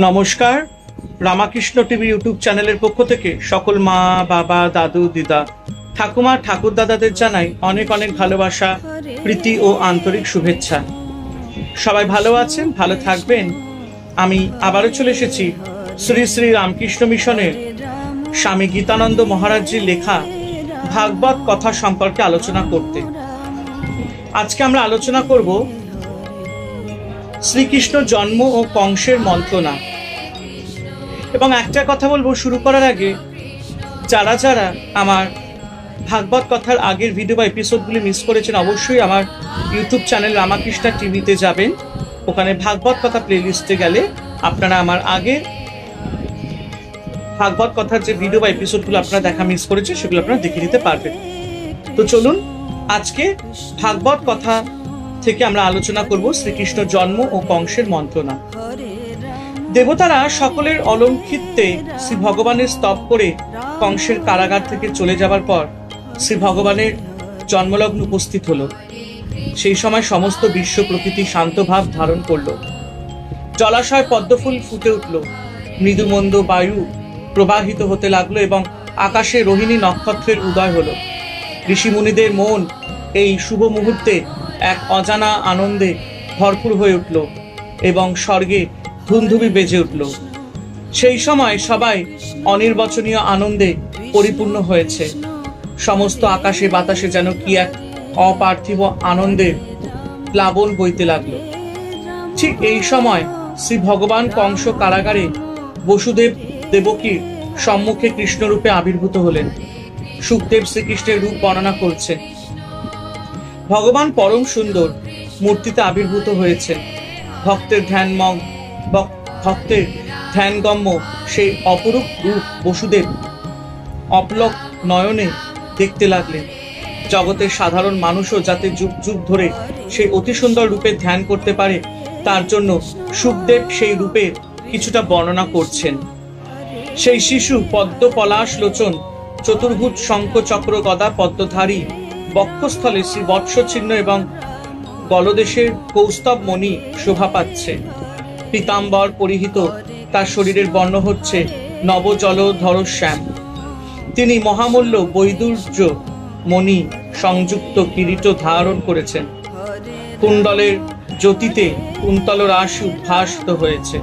নমস্কার, Ramakrishna TV YouTube চ্যানেলের পক্ষ থেকে সকল মা, বাবা, দাদু, দিদা, ঠাকুমা, ঠাকুর দাদাদের জানাই অনেক অনেক ভালোবাসা, প্রীতি ও আন্তরিক শুভেচ্ছা। সবাই ভালো আছেন, ভালো থাকবেন। আমি আবারও চলে এসেছি শ্রী শ্রী রামকৃষ্ণ মিশনের স্বামী গীতানন্দ মহারাজজির লেখা ভাগবত কথা সম্পর্কে আলোচনা করতে। আজকে আমরা আলোচনা করব শ্রীকৃষ্ণ জন্ম ও কংসের মন্ত্রণা। এবং একটা কথা বলবো শুরু করার আগে, যারা যারা আমার ভাগবত কথার আগের ভিডিও বা এপিসোডগুলি মিস করেছেন, অবশ্যই আমার ইউটিউব চ্যানেল রামাকৃষ্ণ টিভিতে যাবেন। ওখানে ভাগবত কথা প্লেলিস্টে গেলে আপনারা আমার আগের ভাগবত কথার যে ভিডিও বা এপিসোডগুলো আপনারা দেখা মিস করেছে সেগুলো আপনারা দেখে নিতে পারবেন। তো চলুন আজকে ভাগবত কথা থেকে আমরা আলোচনা করব শ্রীকৃষ্ণ জন্ম ও কংসের মন্ত্রণা। দেবতারা সকলের অলঙ্কৃত্যে শ্রী ভগবানের স্তব করে কংসের কারাগার থেকে চলে যাবার পর শ্রী ভগবানের জন্মলগ্ন উপস্থিত হলো। সেই সময় সমস্ত বিশ্ব প্রকৃতি শান্ত ভাব ধারণ করলো। জলাশয় পদ্মফুল ফুটে উঠল, মৃদুমন্দ বায়ু প্রবাহিত হতে লাগলো এবং আকাশে রোহিণী নক্ষত্রের উদয় হলো। ঋষিমুনিদের মন এই শুভ মুহূর্তে এক অজানা আনন্দে ভরপুর হয়ে উঠল এবং স্বর্গে ধুন্ধুবি বেজে উঠল। সেই সময় সবাই অনির্বচনীয় আনন্দে পরিপূর্ণ হয়েছে। সমস্ত আকাশে বাতাসে যেন কি এক অপার্থিব আনন্দের প্লাবন বইতে লাগলো। ঠিক এই সময় শ্রী ভগবান কংস কারাগারে বসুদেব দেবকীর সম্মুখে কৃষ্ণরূপে আবির্ভূত হলেন। সুখদেব শ্রীকৃষ্ণের রূপ বর্ণনা করছেন। ভগবান পরম সুন্দর মূর্তিতে আবির্ভূত হয়েছেন। ভক্তের ধ্যানগম্য সেই অপরূপ রূপ বসুদেব অপলক নয়নে দেখতে লাগলেন। জগতের সাধারণ মানুষও যাতে যুগ যুগ ধরে সেই অতি সুন্দর রূপে ধ্যান করতে পারে, তার জন্য সুখদেব সেই রূপের কিছুটা বর্ণনা করছেন। সেই শিশু পদ্ম পলাশ লোচন, চতুর্ভুজ শঙ্খ চক্র গদা পদ্মধারী, বক্ষস্থলে শ্রী বৎস চিহ্ন এবং গলদেশের কৌস্তব মণি শোভা পাচ্ছে। পীতাম্বর পরিহিত, তার শরীরের বর্ণ হচ্ছে নবজলধর শ্যাম। তিনি মহামূল্য বৈদুর্য মণি সংযুক্ত কিরীট ধারণ করেছেন। কুণ্ডলের জ্যোতিতে কুন্তল রাশি উদ্ভাসিত হয়েছে।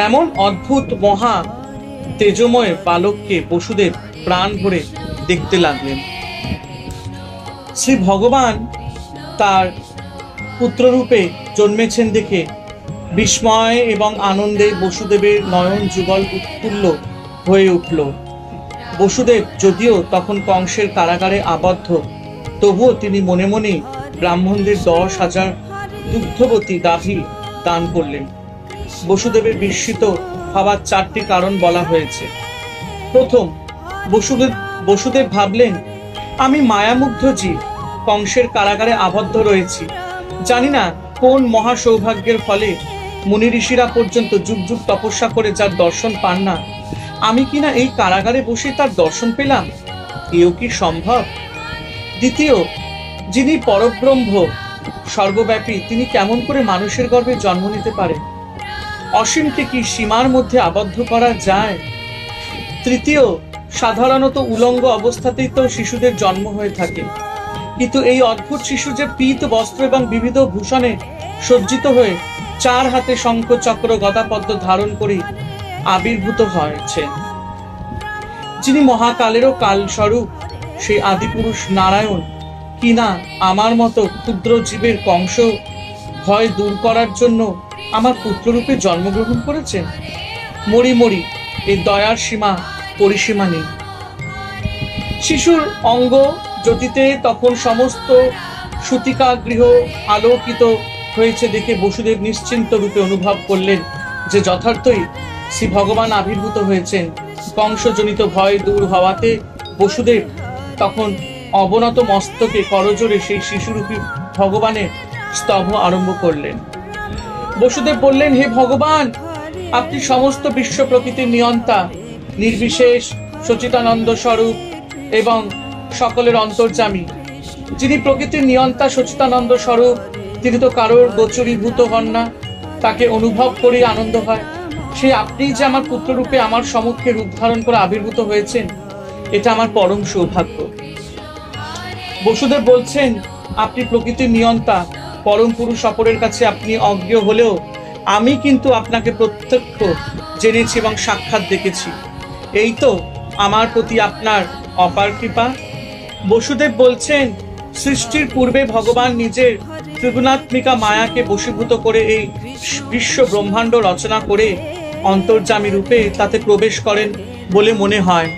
এমন অদ্ভুত মহা তেজময় বালককে বসুদেব প্রাণ ভরে দেখতে লাগলেন। শ্রী ভগবান তার পুত্ররূপে জন্মেছেন দেখে বিস্ময় এবং আনন্দে বসুদেবের নয়ন যুগল উৎফুল্ল হয়ে উঠল। বসুদেব যদিও তখন কংসের কারাগারে আবদ্ধ, তবুও তিনি মনে মনে ব্রাহ্মণদের 10,000 দুগ্ধবতী গাভী দান করলেন। বসুদেবের বিস্মিত হওয়ার 4টি কারণ বলা হয়েছে। প্রথম, বসুদেব ভাবলেন, আমি মায়ামুগ্ধ জীব, কংসের কারাগারে আবদ্ধ রয়েছি। জানি না কোন মহা সৌভাগ্যের ফলে মুনি ঋষিরা পর্যন্ত যুগ যুগ তপস্যা করে যার দর্শন পান না, আমি কিনা এই কারাগারে বসে তার দর্শন পেলাম। এও কি সম্ভব? দ্বিতীয়, যিনি পরব্রহ্ম সর্বব্যাপী, তিনি কেমন করে মানুষের গর্ভে জন্ম নিতে পারেন? অসীমকে কি সীমার মধ্যে আবদ্ধ করা যায়? তৃতীয়, সাধারণত উলঙ্গ অবস্থাতেই তো শিশুদের জন্ম হয়ে থাকে, কিন্তু এই অদ্ভুত শিশু যে পীত বস্ত্র এবং বিবিধ ভূষণে সজ্জিত হয়ে 4 হাতে শঙ্খ চক্র গদা পদ্ম ধারণ করে আবির্ভূত হয়েছে। যিনি মহাকালেরও কালস্বরূপ, সেই আদিপুরুষ নারায়ণ কিনা আমার মতো ক্ষুদ্র জীবের কংস ভয় দূর করার জন্য আমার পুত্ররূপে জন্মগ্রহণ করেছেন। মরি মরি, এই দয়ার সীমা পরিসীমা নেই। শিশুর অঙ্গ জ্যোতিতে তখন সমস্ত সূতিকা গৃহ আলোকিত হয়েছে দেখে বসুদেব নিশ্চিন্ত রূপে অনুভব করলেন যে যথার্থই শ্রী ভগবান আবির্ভূত হয়েছেন। কংসজনিত ভয় দূর হওয়াতে বসুদেব তখন অবনত মস্তকে করজোরে সেই শিশুরূপী ভগবানের স্তব আরম্ভ করলেন। বসুদেব বললেন, হে ভগবান, আপনি সমস্ত বিশ্ব প্রকৃতির নিয়ন্তা, নির্বিশেষ সচিতানন্দ স্বরূপ এবং সকলের অন্তর্যামী। যিনি প্রকৃতির নিয়ন্তা সচিতানন্দ স্বরূপ, তিনি তো কারোর গোচরীভূত হন না। তাকে অনুভব করে আনন্দ হয়। সেই আপনি যে আমার পুত্ররূপে আমার সম্মুখে রূপ ধারণ করে আবির্ভূত হয়েছেন, এটা আমার পরম সৌভাগ্য। বসুদেব বলছেন, আপনি প্রকৃতির নিয়ন্তা, পরম পুরুষ অপরের কাছে আপনি অজ্ঞ হলেও আমি কিন্তু আপনাকে প্রত্যক্ষ জেনেছি এবং সাক্ষাৎ দেখেছি। এই তো আমার প্রতি আপনার অপার কৃপা। বসুদেব বলছেন, সৃষ্টির পূর্বে ভগবান নিজের ত্রিগুণাত্মিকা মায়াকে বশীভূত করে এই বিশ্ব ব্রহ্মাণ্ড রচনা করে অন্তর্যামী রূপে তাতে প্রবেশ করেন বলে মনে হয়।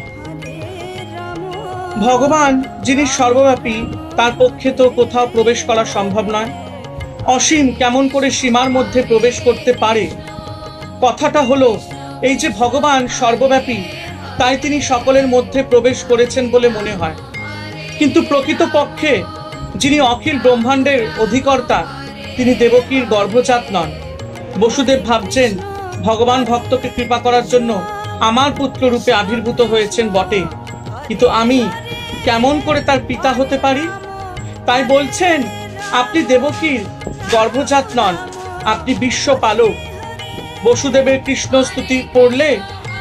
ভগবান যিনি সর্বব্যাপী, তার পক্ষে তো কোথাও প্রবেশ করা সম্ভব নয়। অসীম কেমন করে সীমার মধ্যে প্রবেশ করতে পারে? কথাটা হলো এই যে ভগবান সর্বব্যাপী, তাই তিনি সকলের মধ্যে প্রবেশ করেছেন বলে মনে হয়। কিন্তু প্রকৃতপক্ষে যিনি অখিল ব্রহ্মাণ্ডের অধিকর্তা, তিনি দেবকীর গর্ভজাত নন। বসুদেব ভাবছেন, ভগবান ভক্তকে কৃপা করার জন্য আমার পুত্র রূপে আবির্ভূত হয়েছেন বটে, কিন্তু আমি কেমন করে তার পিতা হতে পারি? তাই বলছেন, আপনি দেবকীর গর্ভজাত নন, আপনি বিশ্বপালক। বসুদেবের কৃষ্ণ স্তুতি পড়লে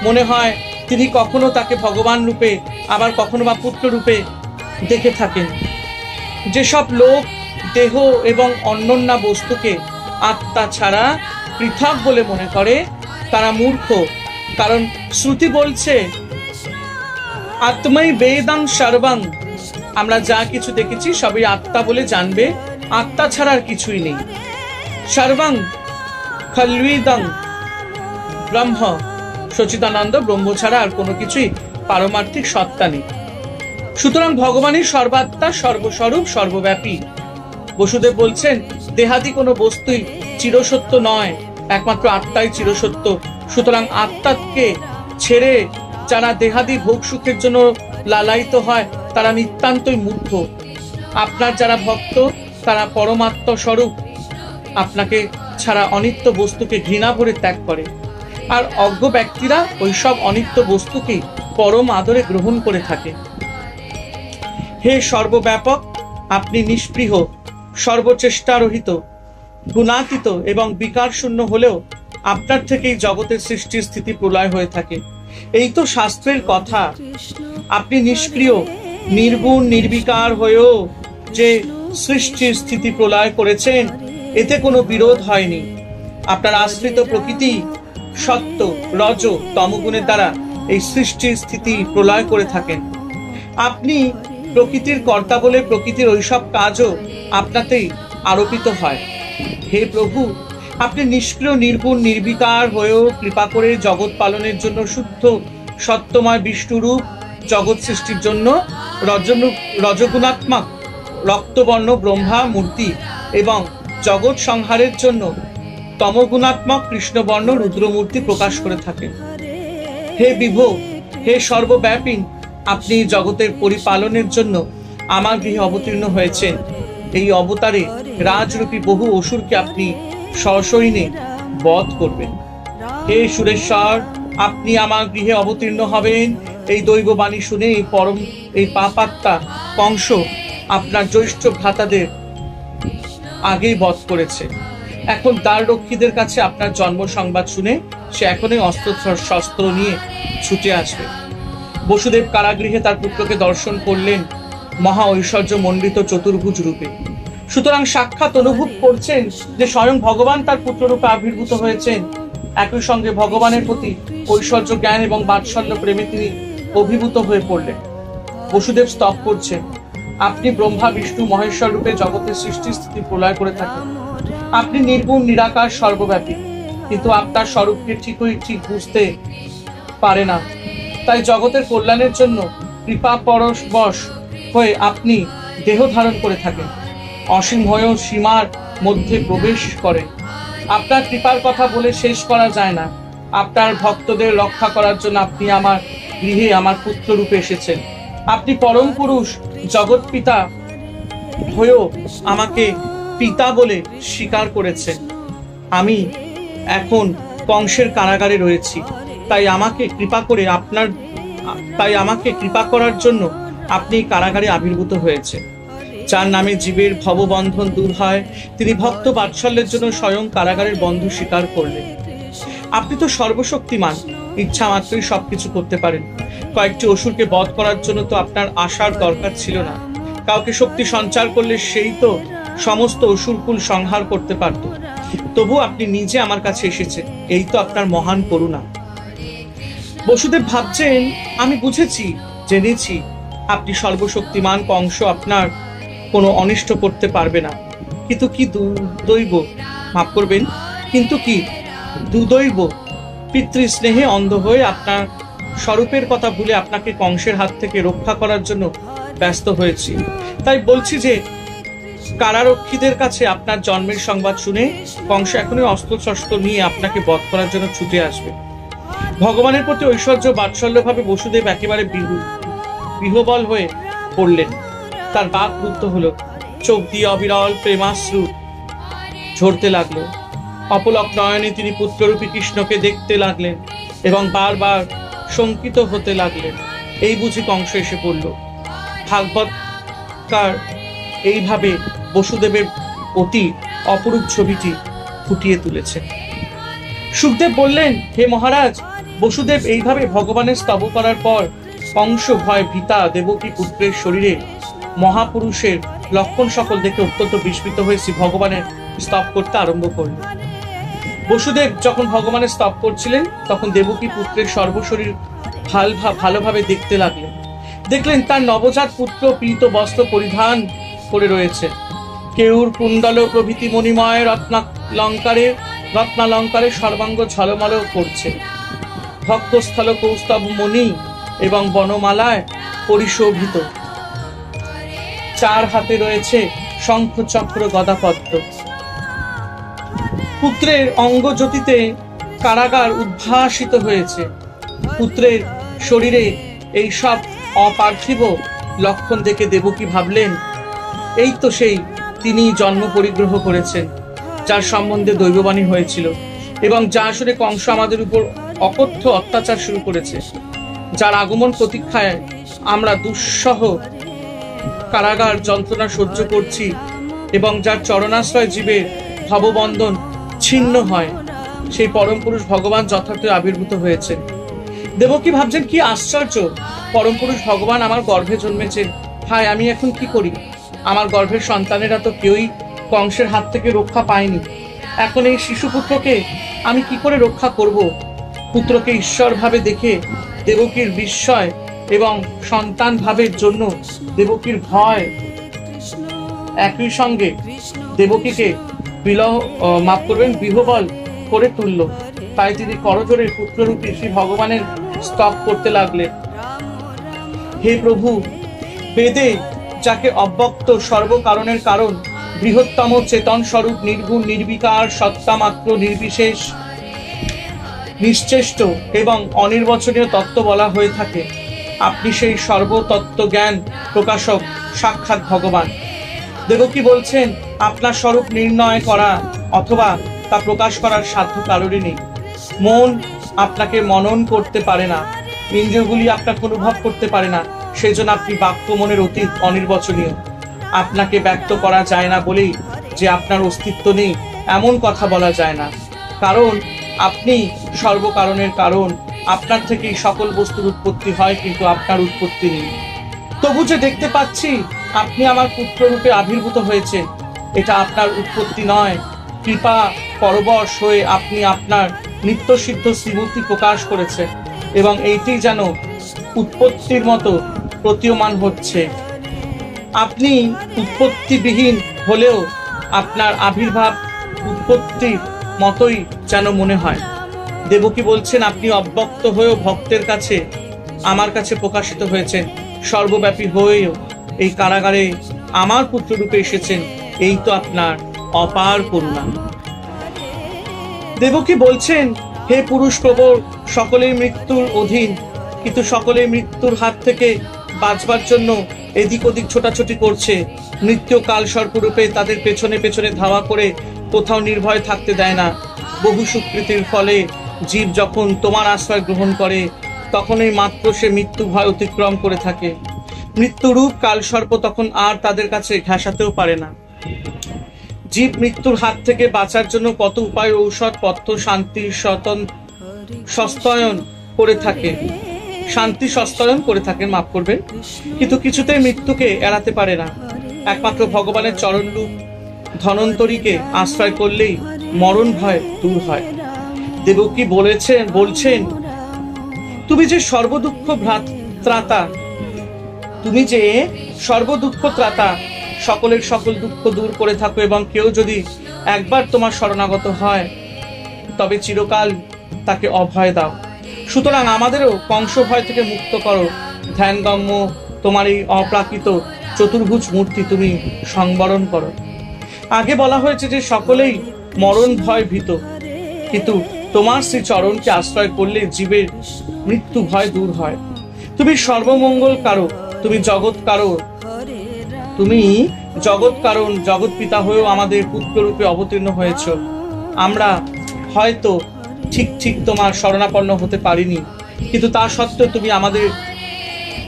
মনে হয় তিনি কখনো তাকে ভগবান রূপে, আবার কখনো বা পুত্র রূপে দেখে থাকেন। যেসব লোক দেহ এবং অন্যান্য বস্তুকে আত্মা ছাড়া পৃথক বলে মনে করে, তারা মূর্খ। কারণ শ্রুতি বলছে, আত্মাই বেদাং সর্বং, আমরা যা কিছু দেখেছি সবই আত্মা বলে জানবে, আত্মা ছাড়া আর কিছুই নেই। সর্বং খল্বিদং ব্রহ্ম, সচিদানন্দ ব্রহ্ম ছাড়া আর কোনো কিছুই পারমার্থিক সত্তা নেই। সুতরাং ভগবানই সর্বাত্মা, সর্বস্বরূপ, সর্বব্যাপী। বসুদেব বলছেন, দেহাদি কোনো বস্তুই চিরসত্য নয়, একমাত্র আত্মাই চিরসত্য। সুতরাং আত্মাকে ছেড়ে যারা দেহাদি ভোগ সুখের জন্য লালায়িত হয়, তারা নিতান্তই মূর্খ। আপনার যারা ভক্ত, তারা পরমাত্ম স্বরূপ, আপনাকে ছাড়া অনিত্য বস্তুকে ঘৃণা ভরে ত্যাগ করে। আর অজ্ঞ ব্যক্তিরা ওইসব অনিত্য বস্তুকেই পরম আদরে গ্রহণ করে থাকে। হে সর্বব্যাপক, আপনি নিষ্পৃহ, সর্বচেষ্টারহিত, গুণাতীত এবং বিকার শূন্য হলেও আপনার থেকেই জগতের সৃষ্টি স্থিতি প্রলয় হয়ে থাকে। এই তো শাস্ত্রের কথা। আপনি নিষ্ক্রিয়, নির্গুণ, নির্বিকার হয়েও যে সৃষ্টির স্থিতি প্রলয় করেছেন, এতে কোনো বিরোধ হয়নি। আপনার আশ্রিত প্রকৃতি সত্য, রজ, তমগুণের দ্বারা এই সৃষ্টির স্থিতি প্রলয় করে থাকেন। আপনি প্রকৃতির কর্তা বলে প্রকৃতির ওইসব কাজও আপনাতেই আরোপিত হয়। হে প্রভু, আপনি নিষ্ক্রিয়, নির্গুণ, নির্বিকার হয়েও কৃপা করে জগৎ পালনের জন্য শুদ্ধ সত্যময় বিষ্ণুরূপ, জগৎ সৃষ্টির জন্য রজগুণাত্মক রক্তবর্ণ ব্রহ্মা মূর্তি এবং জগৎ সংহারের জন্য তমগুণাত্মক কৃষ্ণবর্ণ রুদ্রমূর্তি প্রকাশ করে থাকেন। হে বিভো, হে সর্বব্যাপী, আপনি জগতের পরিপালনের জন্য আমার গৃহে অবতীর্ণ হয়েছেন। এই অবতারে রাজরূপী বহু অসুরকে আপনি সসৈন্যে বধ করবেন। হে সুরেশ্বর, আপনি আমার গৃহে অবতীর্ণ হবেন, এই দৈববাণী শুনে এই পাপাত্মা কংস আপনার জ্যৈষ্ঠ ভ্রাতাদের আগেই বধ করেছে। এখন দ্বার রক্ষীদের কাছে আপনার জন্ম সংবাদ শুনে সে এখনই শস্ত্র নিয়ে ছুটে আসবে। বসুদেব কারাগৃহে তার পুত্রকে দর্শন করলেন মহা ঐশ্বর্য মণ্ডিত চতুর্ভুজ রূপে। সুতরাং সাক্ষাৎ অনুভব করছেন যে স্বয়ং ভগবান তার পুত্ররূপে আবির্ভূত হয়েছেন। একই সঙ্গে ভগবানের প্রতি ঐশ্বর্য, জ্ঞান এবং বাৎসল্য প্রেমে তিনি অভিভূত হয়ে পড়লেন। বসুদেব স্তব করছেন, আপনি ব্রহ্মা, বিষ্ণু, মহেশ্বর রূপে জগতের সৃষ্টি স্থিতি প্রলয় করে থাকেন। আপনি নির্গুণ, নিরাকার, সর্বব্যাপী, কিন্তু আপনার স্বরূপকে ঠিক বুঝতে পারে না। তাই জগতের কল্যাণের জন্য কৃপা পরবশ হয়ে আপনি দেহ ধারণ করে থাকেন, অসীম হয়েও সীমার মধ্যে প্রবেশ করেন। আপনার কৃপার কথা বলে শেষ করা যায় না। আপনার ভক্তদের রক্ষা করার জন্য আপনি আমার গৃহে আমার পুত্র রূপে এসেছেন। আপনি পরম পুরুষ, জগৎ পিতা হয়েও আমাকে পিতা বলে স্বীকার করেছেন। আমি এখন কংসের কারাগারে রয়েছি, তাই আমাকে কৃপা করার জন্য আপনি কারাগারে আবির্ভূত হয়েছে। যার নামে জীবের ভববন্ধন দূর হয়, তিনি ভক্ত বাৎসল্যের জন্য স্বয়ং কারাগারের বন্ধ স্বীকার করলেন। আপনি তো সর্বশক্তিমান, ইচ্ছা মাত্রই সবকিছু করতে পারেন। কয়েকটি অসুরকে বধ করার জন্য তো আপনার আসার দরকার ছিল না। কাউকে শক্তি সঞ্চার করলে সেই তো সমস্ত অসুরকুল সংহার করতে পারত। তবু আপনি নিজে আমার কাছে এসেছেন, এই তো আপনার মহান করুণা। বসুদেব ভাবছেন, আমি বুঝেছি, জেনেছি আপনি সর্বশক্তিমান, কংস আপনার কোনো অনিষ্ট করতে পারবে না। কিন্তু কি দুর্দৈব, মাফ করবেন, কিন্তু কি দুর্দৈব, পিতৃস্নেহে অন্ধ হয়ে আপনার স্বরূপের কথা ভুলে আপনাকে কংসের হাত থেকে রক্ষা করার জন্য ব্যস্ত হয়েছি। তাই বলছি যে কারারক্ষীদের কাছে আপনার জন্মের সংবাদ শুনে কংস এখনই অস্ত্রশস্ত্র নিয়ে আপনাকে বধ করার জন্য ছুটে আসবে। ভগবানের প্রতি ঐশ্বর্য বাৎসল্য ভাবে বসুদেব একেবারে বিহ্বল হয়ে পড়লেন। তার বাক রুদ্ধ হলো, চোখ দিয়ে অবিরল প্রেমাশ্রু ঝরতে লাগলো। অপলক নয়নে তিনি পুত্ররূপী কৃষ্ণকে দেখতে লাগলেন এবং বারবার শঙ্কিত হতে লাগলেন। এই বুঝি কংস এসে পড়ল। ভাগবতকার এইভাবে বসুদেবের অতি অপরূপ ছবিটি ফুটিয়ে তুলেছেন। সুখদেব বললেন, হে মহারাজ, বসুদেব এইভাবে ভগবানের স্তব করার পর কংস ভয় ভীতা দেবকী পুত্রের শরীরে মহাপুরুষের লক্ষণ সকল দেখে অত্যন্ত বিস্মিত হয়ে শ্রী ভগবানের স্তব করতে আরম্ভ করলেন। বসুদেব যখন ভগবানের স্তব করছিলেন তখন দেবকী পুত্রের সর্বশরীর ভালোভাবে দেখতে লাগলেন। দেখলেন তার নবজাত পুত্র পীত বস্ত্র পরিধান করে রয়েছে। কেউর কুণ্ডল প্রভৃতি মণিময় রত্নালঙ্কারে সর্বাঙ্গ ঝলমল করছে। ভক্তস্থল কৌস্তব মণি এবং বনমালায় পরিশোভিত। চার হাতে রয়েছে শঙ্খ চক্র গদাপদ্ম। পুত্রের অঙ্গজ্যোতিতে কারাগার উদ্ভাসিত হয়েছে। পুত্রের শরীরে এই সব অপার্থিব লক্ষণ দেখে দেবকী ভাবলেন, এই তো সেই তিনি জন্ম পরিগ্রহ করেছেন, যার সম্বন্ধে দৈববাণী হয়েছিল এবং যা শুনে কংস আমাদের উপর অকথ্য অত্যাচার শুরু করেছে, যার আগমন প্রতীক্ষায় আমরা দুঃসহ কারাগার যন্ত্রণা সহ্য করছি এবং যার চরণাশ্রয় জীবের ভববন্ধন ছিন্ন হয়, সেই পরম পুরুষ ভগবান যথার্থ আবির্ভূত হয়েছেন। দেবকী ভাবছেন, কি আশ্চর্য, পরম পুরুষ ভগবান আমার গর্ভে জন্মেছেন। হায়, আমি এখন কি করি? আমার গর্ভের সন্তানেরা তো কেউই কংসের হাত থেকে রক্ষা পায়নি। এখন এই শিশুপুত্রকে আমি কি করে রক্ষা করব? পুত্রকে ঈশ্বর ভাবে দেখে দেবকীর বিস্ময় এবং সন্তান ভাবের জন্য দেবকীর ভয় একই সঙ্গে দেবকীকে বিহ্বল করে তুলল। তাই তিনি করজোড়ে পুত্ররূপী শ্রী ভগবানের স্তব করতে লাগলেন। হে প্রভু, বেদে যাকে অব্যক্ত সর্বকারণের কারণ, বৃহত্তম চেতন স্বরূপ, নির্গুণ নির্বিকার সত্তা মাত্র, নির্বিশেষ নিশ্চেষ্ট এবং অনির্বচনীয় তত্ত্ব বলা হয়ে থাকে, আপনি সেই সর্বতত্ত্ব জ্ঞান প্রকাশক সাক্ষাৎ ভগবান। দেবকী বলছেন, আপনার স্বরূপ নির্ণয় করা অথবা তা প্রকাশ করার সাধ্য কারোরই নেই। মন আপনাকে মনন করতে পারে না, ইন্দ্রিয়গুলি আপনাকে অনুভব করতে পারে না, সেই জন্য আপনি বাক্য মনের অতীত, অনির্বচনীয়। আপনাকে ব্যক্ত করা যায় না বলেই যে আপনার অস্তিত্ব নেই এমন কথা বলা যায় না, কারণ আপনি সর্বকারণের কারণ। আপনার থেকেই সকল বস্তুর উৎপত্তি হয়, কিন্তু আপনার উৎপত্তি নেই। তবু যে দেখতে পাচ্ছি আপনি আমার পুত্র রূপে আবির্ভূত হয়েছেন, এটা আপনার উৎপত্তি নয়। কৃপা পরবশ হয়ে আপনি আপনার নিত্যসিদ্ধ শ্রীমূর্তি প্রকাশ করেছেন এবং এইটি যেন উৎপত্তির মতো প্রতীয়মান হচ্ছে। আপনি উৎপত্তিবিহীন হলেও আপনার আবির্ভাব উৎপত্তির মতোই যেন মনে হয়। দেবকী বলছেন, আপনি অব্যক্ত হয়েও ভক্তের কাছে, আমার কাছে প্রকাশিত হয়েছেন, সর্বব্যাপী হয়েও এই কারাগারে আমার পুত্ররূপে এসেছেন, এই তো আপনার অপার করুণা। দেবকী বলছেন, হে পুরুষ প্রবর, সকলেই মৃত্যুর অধীন, কিন্তু সকলেই মৃত্যুর হাত থেকে বাঁচবার জন্য এদিক ওদিক ছোটাছুটি করছে। মৃত্যু কাল সর্পরূপে তাদের পেছনে পেছনে ধাওয়া করে কোথাও নির্ভয় থাকতে দেয় না। বহু সুকৃতির ফলে জীব যখন তোমার আশ্রয় গ্রহণ করে, তখনই মাত্র সে মৃত্যু ভয় অতিক্রম করে থাকে। মৃত্যুরূপ কালসর্প তখন আর তাদের কাছে ঘেঁষাতেও পারে না। জীব মৃত্যুর হাত থেকে বাঁচার জন্য কত উপায়, ঔষধ পথ্য, সস্তয়ন করে থাকে, শান্তি সস্তয়ন করে থাকেন, মাফ করবেন, কিন্তু কিছুতেই মৃত্যুকে এড়াতে পারে না। একমাত্র ভগবানের চরণরূপ ধনন্তরীকে আশ্রয় করলেই মরণ ভয় দূর হয়। দেবকী বলছেন, তুমি যে সর্বদুঃখ ত্রাতা, তুমি যে সর্বদুঃখ ত্রাতা, সকলের সকল দুঃখ দূর করে থাকো, এবং কেউ যদি একবার তোমার শরণাগত হয় তবে চিরকাল তাকে অভয় দাও। সুতরাং আমাদেরও কংস ভয় থেকে মুক্ত করো। ধ্যানগম্য তোমার এই অপ্রাকৃত চতুর্ভুজ মূর্তি তুমি সংবরণ করো। আগে বলা হয়েছে যে সকলেই মরণ ভয় ভীত, কিন্তু তোমার শ্রী চরণকে আশ্রয় করলে জীবের মৃত্যু ভয় দূর হয়। তুমি সর্বমঙ্গল কারো, তুমি জগৎ কারো, তুমি জগৎ কারণ, জগৎ পিতা হয়েও আমাদের পুত্ররূপে অবতীর্ণ হয়েছ। আমরা হয়তো ঠিক তোমার শরণাপন্ন হতে পারিনি, কিন্তু তা সত্ত্বেও তুমি আমাদের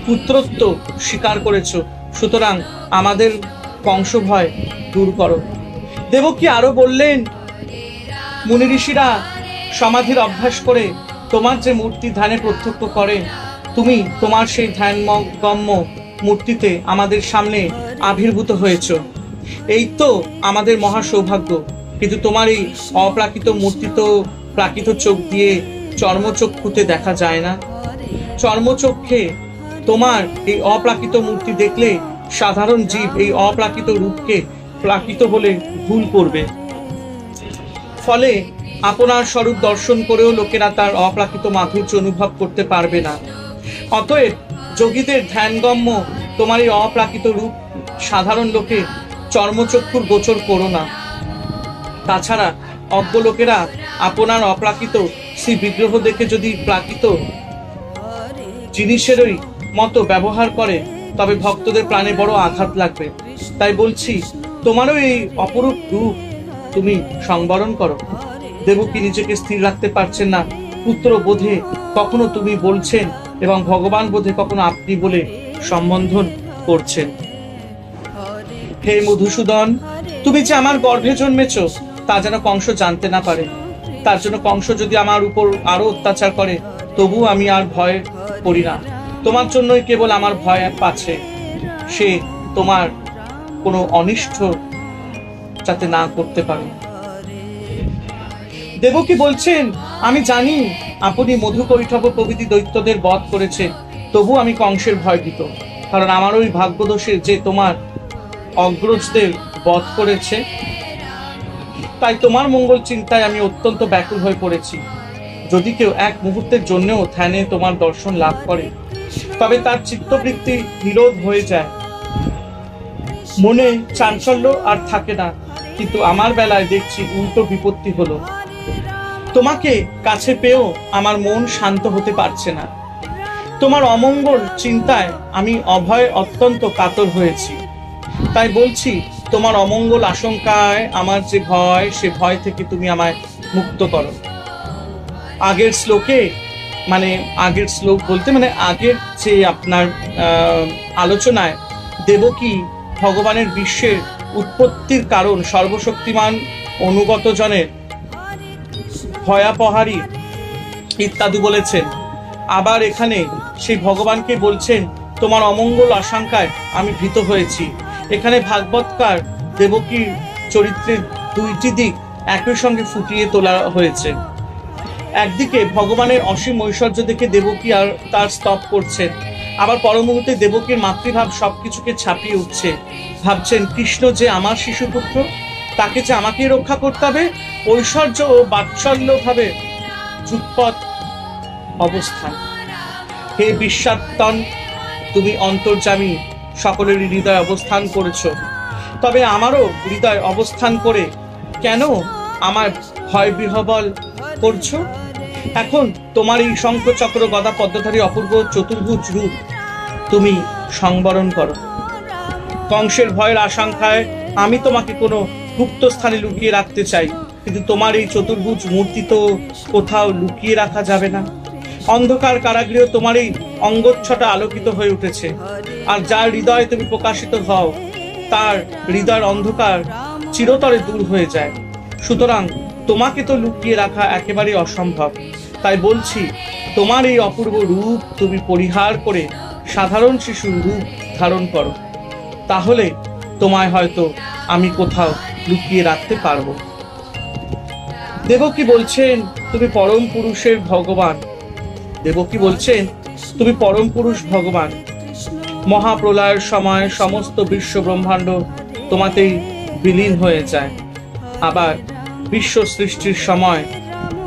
পুত্রত্ব স্বীকার করেছ। সুতরাং আমাদের কংস ভয় দূর করো। দেবকী আরো বললেন, মুনি ঋষিরা সমাধির অভ্যাস করে তোমার যে মূর্তি ধ্যানে প্রত্যক্ষ করেন, তুমি তোমার সেই ধ্যানগম্য মূর্তিতে আমাদের সামনে আবির্ভূত হয়েছ। এই তো আমাদের মহা সৌভাগ্য। কিন্তু তোমার এই অপ্রাকৃত মূর্তি তো প্রাকৃত চোখ দিয়ে চর্মচক্ষুতে দেখা যায় না। চর্মচক্ষে তোমার এই অপ্রাকৃত মূর্তি দেখলে সাধারণ জীব এই অপ্রাকৃত রূপকে প্রাকৃত বলে ভুল করবে। ফলে আপনার স্বরূপ দর্শন করেও লোকেরা তার অপ্রাকৃত মাধুর্য অনুভব করতে পারবে না। অতএব যোগীদের ধ্যানগম্য তোমার এই অপ্রাকৃত রূপ সাধারণ লোকে চর্মচক্ষুর গোচর করো না। তাছাড়া অজ্ঞ লোকেরা আপনার অপ্রাকৃত শ্রী বিগ্রহ দেখে যদি প্রাকৃত জিনিসেরই মতো ব্যবহার করে তবে ভক্তদের প্রাণে বড় আঘাত লাগবে। তাই বলছি, তোমারও এই অপরূপ রূপ তুমি সংবরণ করো। দেবকী নিজেকে স্থির রাখতে পারছেন না। পুত্র বোধে কখনো তুমি বলছেন এবং ভগবান বোধে কখনো আপনি বলে সম্বোধন করছেন। হে মধুসূদন, তুমি যে আমার গর্ভে জন্মেছ তা যেন কংস জানতে না পারে। তার জন্য কংস যদি আমার উপর আরো অত্যাচার করে তবু আমি আর ভয় করি না। তোমার জন্যই কেবল আমার ভয় পাচ্ছে, সে তোমার কোনো অনিষ্ট যাতে না করতে পারে। দেবকী বলছেন, আমি জানি আপনি মধুকৈঠব প্রভৃতি দৈত্যদের বধ করেছেন, তবু আমি কংসের ভয়ভীত। কারণ আমার ওই ভাগ্যদোষে যে তোমার অগ্রজদের বধ করেছে, তাই তোমার মঙ্গল চিন্তায় আমি অত্যন্ত ব্যাকুল হয়ে পড়েছি। যদি কেউ এক মুহূর্তের জন্যও ধ্যানে তোমার দর্শন লাভ করে তবে তার চিত্তবৃত্তি নিরোধ হয়ে যায়, মনে চাঞ্চল্য আর থাকে না। কিন্তু আমার বেলায় দেখছি উল্টো বিপত্তি হলো। তোমাকে কাছে পেয়েও আমার মন শান্ত হতে পারছে না। তোমার অমঙ্গল চিন্তায় আমি অভয় অত্যন্ত কাতর হয়েছি। তাই বলছি, তোমার অমঙ্গল আশঙ্কায় আমার যে ভয়, সে ভয় থেকে তুমি আমায় মুক্ত করো। আগের শ্লোকে আগের শ্লোক বলতে আগের যে আপনার আলোচনায় দেবকী ভগবানের বিশ্বের উৎপত্তির কারণ, সর্বশক্তিমান অনুগত জনের ভয়াপহারী ইত্যাদি বলেছেন। আবার এখানে সেই ভগবানকে বলছেন, তোমার অমঙ্গল আশঙ্কায় আমি ভীত হয়েছি। এখানে ভাগবতকার দেবকীর চরিত্রের দুইটি দিক একই সঙ্গে ফুটিয়ে তোলা হয়েছে। একদিকে ভগবানের অসীম ঐশ্বর্য দেখে দেবকী আর তার স্তব করছেন, আবার পরমুহূর্তে দেবকীর মাতৃভাব সবকিছুকে ছাপিয়ে উঠছে। ভাবছেন, কৃষ্ণ যে আমার শিশুপুত্র, তাকে যে আমাকেই রক্ষা করতে হবে। ঐশ্বর্য ও বাৎসল্য ভাবে যুগপৎ অবস্থান। হে বিশ্বাত্তন, তুমি অন্তর্যামী, সকলের হৃদয় অবস্থান করেছ, তবে আমারও হৃদয় অবস্থান করে কেন আমার ভয় বিহ্বল করছো? এখন তোমার এই শঙ্খ চক্র গদা পদ্মধারী অপূর্ব চতুর্ভুজ রূপ তুমি সংবরণ করো। কংসের ভয়ের আশঙ্কায় আমি তোমাকে কোনো গুপ্ত স্থানে লুকিয়ে রাখতে চাই, কিন্তু তোমার এই চতুর্ভুজ মূর্তি তো কোথাও লুকিয়ে রাখা যাবে না। অন্ধকার কারাগৃহ তোমারই অঙ্গচ্ছটা আলোকিত হয়ে উঠেছে, আর যার হৃদয়ে তুমি প্রকাশিত হও তার হৃদয়ের অন্ধকার চিরতরে দূর হয়ে যায়। সুতরাং তোমাকে তো লুকিয়ে রাখা একেবারেই অসম্ভব। তাই বলছি, তোমার এই অপূর্ব রূপ তুমি পরিহার করে সাধারণ শিশুর রূপ ধারণ করো, তাহলে তোমায় হয়তো আমি কোথাও লুকিয়ে রাখতে পারবো। দেবকী বলছেন, তুমি পরম পুরুষের ভগবান। দেবকী বলছেন, তুমি পরম পুরুষ ভগবান। মহাপ্রলয়ের সময় সমস্ত বিশ্ব ব্রহ্মাণ্ড তোমাতেই বিলীন হয়ে যায়, আবার বিশ্ব সৃষ্টির সময়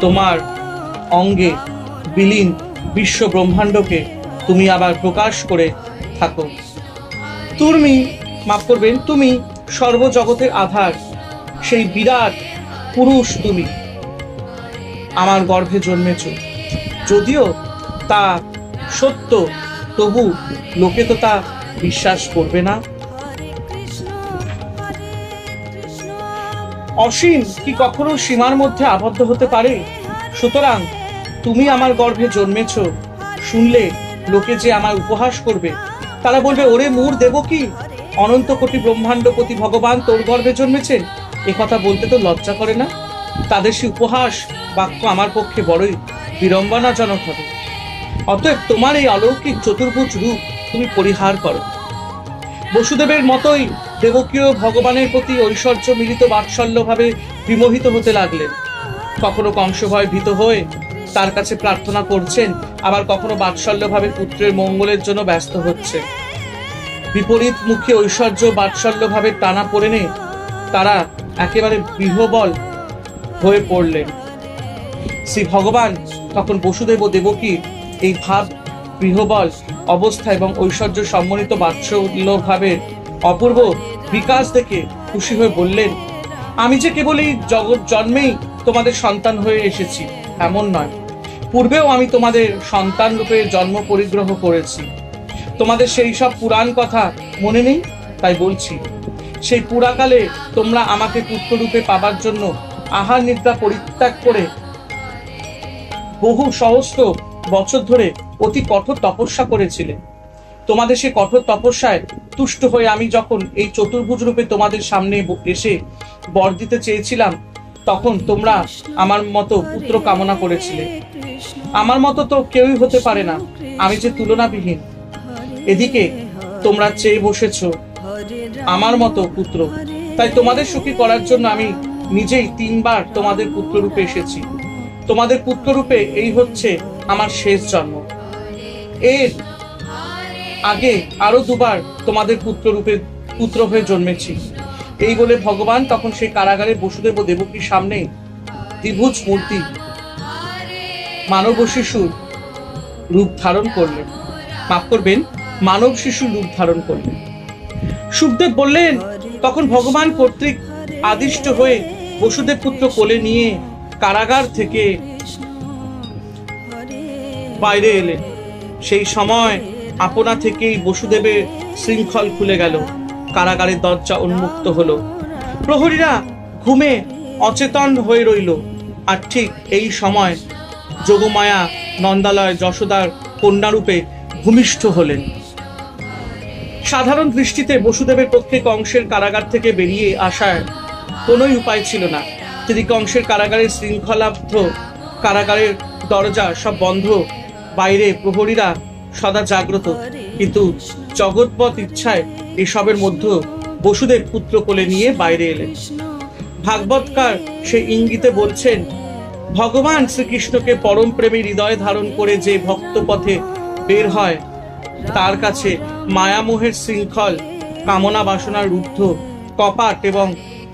তোমার অঙ্গে বিলীন বিশ্ব ব্রহ্মাণ্ডকে তুমি আবার প্রকাশ করে থাকো। তুমি, মাফ করবেন, তুমি সর্বজগতের আধার, সেই বিরাট পুরুষ তুমি আমার গর্ভে জন্মেছ। যদিও তা সত্য, তবু লোকে তো তা বিশ্বাস করবে না। অসীম কি কখনো সীমার মধ্যে আবদ্ধ হতে পারে? সুতরাং তুমি আমার গর্ভে জন্মেছ শুনলে লোকে যে আমার উপহাস করবে, তারা বলবে, ওরে মূর দেবকী, অনন্ত কোটি ব্রহ্মাণ্ডপতি ভগবান তোর গর্ভে জন্মেছেন, এ কথা বলতে তো লজ্জা করে না? তাদের সে উপহাস বাক্য আমার পক্ষে বড়ই বিড়ম্বনাজনক হবে। অতএব তোমার এই অলৌকিক চতুর্ভুজ রূপ তুমি পরিহার করো। বসুদেবের মতোই দেবকীয় ভগবানের প্রতি ঐশ্বর্য মিলিত বাৎসল্য ভাবে বিমোহিত হতে লাগলেন। কখনো কংসভয় ভীত হয়ে তার কাছে প্রার্থনা করছেন, আবার কখনো বাৎসল্য ভাবে পুত্রের মঙ্গলের জন্য ব্যস্ত হচ্ছে। বিপরীত মুখে ঐশ্বর্য বাৎসল্য ভাবে টানা পড়ে নে তারা একেবারে বিহ্বল হয়ে পড়লেন। শ্রী ভগবান তখন বসুদেব ও দেবকী এই ভাব বিহ্বল অবস্থা এবং ঐশ্বর্য সম্মানিত বাৎসল্য ভাবের অপূর্ব বিকাশ দেখে খুশি হয়ে বললেন, আমি যে কেবল এই জগৎ জন্মেই তোমাদের সন্তান হয়ে এসেছি এমন নয়, পূর্বেও আমি তোমাদের সন্তান রূপে জন্ম পরিগ্রহ করেছি। তোমাদের সেই সব পুরাণ কথা মনে নেই? তাই বলছি, সেই পুরাকালে তোমরা আমাকে পুত্ররূপে পাবার জন্য আহার নিদ্রা পরিত্যাগ করে বহু সহস্র বছর ধরে অতি কঠোর তপস্যা করেছিলে। তোমাদের সেই কঠোর তপস্যায় তুষ্ট হয়ে আমি যখন এই চতুর্ভুজ রূপে তোমাদের সামনে এসে বর দিতে চেয়েছিলাম, তখন তোমরা আমার মতো পুত্র কামনা করেছিলে। আমার মতো তো কেউই হতে পারে না, আমি যে তুলনাবিহীন। এদিকে তোমরা চেয়ে বসেছ আমার মতো পুত্র, তাই তোমাদের সুখী করার জন্য আমি নিজেই 3 বার তোমাদের পুত্ররূপে এসেছি। তোমাদের পুত্ররূপে এই হচ্ছে আমার শেষ জন্ম। এর আগে আরো 2 বার তোমাদের পুত্র হয়ে জন্মেছি। এই বলে ভগবান তখন সেই কারাগারে বসুদেব ও দেবকীর সামনে দ্বিভুজ মূর্তি মানব শিশুর রূপ ধারণ করলেন। মাফ করবেন, মানব শিশুর রূপ ধারণ করলেন। সুখদেব বললেন, তখন ভগবান কর্তৃক আদিষ্ট হয়ে বসুদেব পুত্র কোলে নিয়ে কারাগার থেকে বাইরে এলেন। সেই সময় আপনা থেকেই বসুদেবের শৃঙ্খল খুলে গেল, কারাগারের দরজা উন্মুক্ত হলো। প্রহরীরা ঘুমে অচেতন হয়ে রইল। আর ঠিক এই সময় যোগমায়া নন্দালয় যশোদার কন্যারূপে ভূমিষ্ঠ হলেন। সাধারণ দৃষ্টিতে বসুদেবের পক্ষে কংসের কারাগার থেকে বেরিয়ে আসার কোনোই উপায় ছিল না। তিনি কংসের কারাগারের শৃঙ্খলাবদ্ধ কারাগারের দরজা সব বন্ধ, বাইরে প্রহরীরা সদা জাগ্রত, কিন্তু জগৎপথ ইচ্ছায় এসবের মধ্যে বসুদেব পুত্র কোলে নিয়ে বাইরে এলেন। ভাগবতকার সে ইঙ্গিতে বলছেন, ভগবান শ্রীকৃষ্ণকে পরম প্রেমী হৃদয় ধারণ করে যে ভক্ত পথে বের হয়, তার কাছে মায়ামোহের শৃঙ্খল, কামনা বাসনার রুদ্ধ কপাট এবং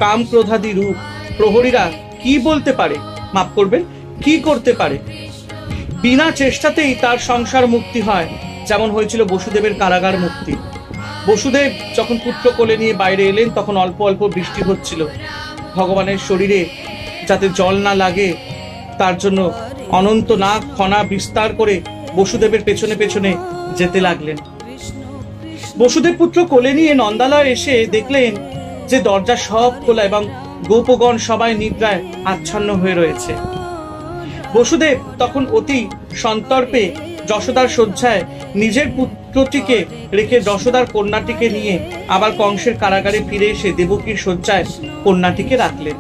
কাম ক্রোধাদি রূপ প্রহরীরা কি বলতে পারে, মাফ করবেন, কি করতে পারে? বিনা চেষ্টাতেই তার সংসার মুক্তি হয়, যেমন হয়েছিল বসুদেবের কারাগার মুক্তি। বসুদেব যখন পুত্র কোলে নিয়ে বাইরে এলেন, তখন অল্প অল্প বৃষ্টি হচ্ছিল। ভগবানের শরীরে যাতে জল না লাগে তার জন্য অনন্ত নাগ ফনা বিস্তার করে বসুদেবের পেছনে পেছনে যেতে লাগলেন। বসুদেব পুত্র কোলে নিয়ে নন্দালয় এসে দেখলেন যে দরজা সব খোলা এবং গোপগণ সবাই নিদ্রায় আচ্ছন্ন হয়ে রয়েছে। বসুদেব তখন অতি সন্তর্পে যশোদার শয্যায় নিজের পুত্রটিকে রেখে যশোদার কন্যাটিকে নিয়ে আবার কংসের কারাগারে ফিরে এসে দেবকীর শয্যায় কন্যাটিকে রাখলেন।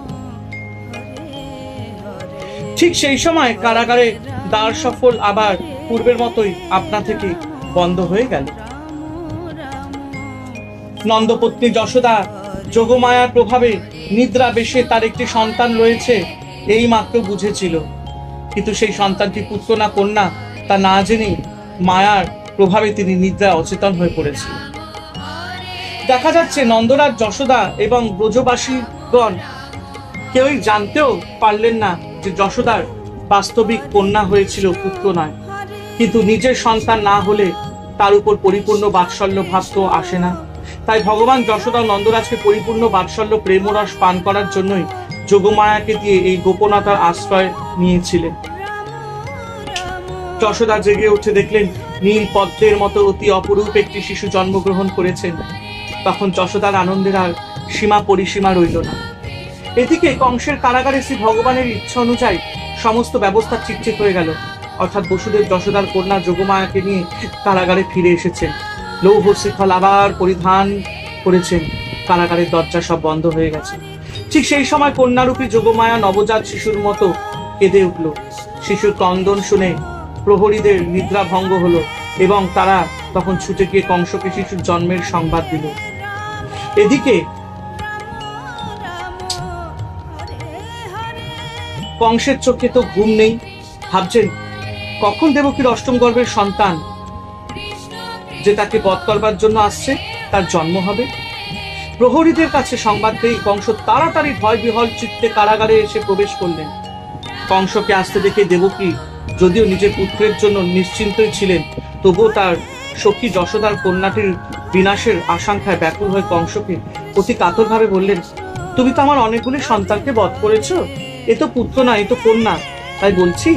ঠিক সেই সময় কারাগারে দ্বার সফল আবার পূর্বের মতোই আপনা থেকে বন্ধ হয়ে গেল। নন্দপত্নী যশোদা যোগমায়ার প্রভাবে নিদ্রা বেশে তার একটি সন্তান রয়েছে এই মাত্র বুঝেছিল, কিন্তু সেই সন্তানটি পুত্র না কন্যা তা না জেনে মায়ার প্রভাবে তিনি নিদ্রা অচেতন হয়ে পড়েছিল। দেখা যাচ্ছে নন্দরাজ যশোদা এবং ব্রজবাসীগণ কেউই জানতেও পারলেন না যে যশোদার বাস্তবিক কন্যা হয়েছিল, পুত্র নয়। কিন্তু নিজের সন্তান না হলে তার উপর পরিপূর্ণ বাৎসল্য ভাব তো আসে না। তাই ভগবান যশোদা নন্দরাজকে পরিপূর্ণ বাৎসল্য প্রেমরস পান করার জন্যই যোগমায়াকে দিয়ে এই গোপনতার আশ্রয় নিয়েছিলেন। যশোদা জেগে উঠে দেখলেন নীল পদ্মের মতো অতি অপরূপ একটি শিশু জন্মগ্রহণ করেছেন। তখন যশোদার আনন্দের আর সীমা পরিসীমা রইল না। এদিকে কংসের কারাগারে শ্রী ভগবানের ইচ্ছা অনুযায়ী সমস্ত ব্যবস্থা ঠিকঠাক হয়ে গেল। অর্থাৎ বসুদেব যশোদার কন্যা যোগমায়াকে নিয়ে কারাগারে ফিরে এসেছেন। লৌহ শিখল আবার পরিধান করেছেন। কারাগারের দরজা সব বন্ধ হয়ে গেছে। ঠিক সেই সময় কন্যারূপী যোগমায়া নবজাত শিশুর মতো কেঁদে উঠল। শিশুর ক্রন্দন শুনে প্রহরীদের নিদ্রা ভঙ্গ হলো এবং তারা তখন ছুটে গিয়ে কংসকে শিশুর জন্মের সংবাদ দিল। এদিকে কংসের চোখে তো ঘুম নেই, ভাবছেন কখন দেবকীর অষ্টম গর্ভের সন্তান যে তাকে বধ করবার জন্য আসছে তার জন্ম হবে। প্রহরীদের কাছে সংবাদ পেয়ে কংস তাড়াতাড়ি ভয় বিহল চিত্তে কারাগারে এসে প্রবেশ করলেন। কংসকে আসতে দেখে দেবকী যদিও নিজের পুত্রের জন্য নিশ্চিন্তই ছিলেন, তবুও তার সখী যশোদার কন্যাটির বিনাশের আশঙ্কায় ব্যাকুল হয়ে কংসকে অতি কাতরভাবে বললেন, তুমি তো আমার অনেকগুলি সন্তানকে বধ করেছ, এ তো পুত্র না, এ তো কন্যা, তাই বলছি